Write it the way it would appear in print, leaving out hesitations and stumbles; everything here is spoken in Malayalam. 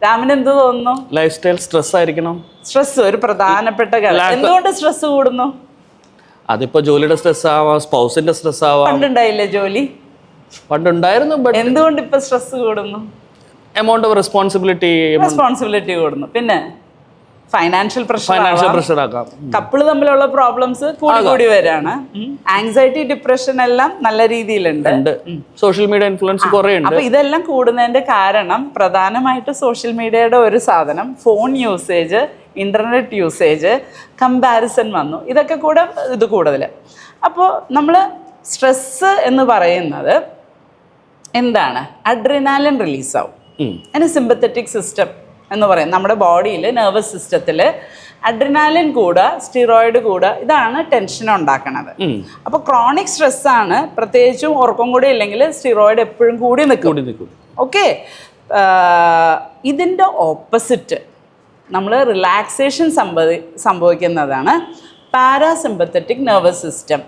രാമിന് എന്ത് തോന്നുന്നു? ലൈഫ് സ്റ്റൈൽ സ്ട്രെസ് ആയിരിക്കണം. സ്ട്രെസ് ഒരു പ്രധാനപ്പെട്ട കാര്യം. എന്തുകൊണ്ട് സ്ട്രെസ് കൂടുന്നു? അതിപ്പോ ജോലിയുടെ സ്ട്രെസ് ആവാം, സ്പൗസിന്റെ സ്ട്രെസ് ആവാം. പണ്ടുണ്ടായില്ലേ ജോലി? പണ്ടുണ്ടായിരുന്നു. എന്തുകൊണ്ട് ഇപ്പൊ സ്ട്രെസ് കൂടുന്നു? എമൗണ്ട് ഓഫ് റെസ്പോൺസിബിലിറ്റി കൂടുന്നു. പിന്നെ ഫൈനാൻഷ്യൽ പ്രഷർ ആക്കാം. കപ്പിള് തമ്മിലുള്ള പ്രോബ്ലംസ് കൂടി വരാണ്. ആങ്സൈറ്റി, ഡിപ്രഷൻ എല്ലാം നല്ല രീതിയിലുണ്ട്. സോഷ്യൽ മീഡിയ ഇൻഫ്ലുവൻസ് കുറേ ഉണ്ട്. അപ്പൊ ഇതെല്ലാം കൂടുന്നതിന്റെ കാരണം പ്രധാനമായിട്ട് സോഷ്യൽ മീഡിയയുടെ ഒരു സാധനം, phone usage, internet usage, comparison വന്നു. ഇതൊക്കെ കൂടെ ഇത് കൂടുതൽ. അപ്പോൾ നമ്മൾ സ്ട്രെസ് എന്ന് പറയുന്നത് എന്താണ്? അഡ്രിനാലിൻ റിലീസാവും. അതിന് സിമ്പത്തറ്റിക് സിസ്റ്റം എന്ന് പറയും. നമ്മുടെ ബോഡിയിൽ, നെർവസ് സിസ്റ്റത്തിൽ അഡ്രിനാലിൻ കൂടുക, സ്റ്റിറോയിഡ് കൂടുക, ഇതാണ് ടെൻഷൻ ഉണ്ടാക്കുന്നത്. അപ്പോൾ ക്രോണിക് സ്ട്രെസ്സാണ്, പ്രത്യേകിച്ചും ഉറക്കം കൂടി ഇല്ലെങ്കിൽ സ്റ്റിറോയിഡ് എപ്പോഴും കൂടി നിൽക്കും. ഓക്കെ, ഇതിൻ്റെ ഓപ്പോസിറ്റ് നമ്മൾ റിലാക്സേഷൻ സംഭവിക്കുന്നതാണ് പാരാസിമ്പത്തറ്റിക് നെർവസ് സിസ്റ്റം.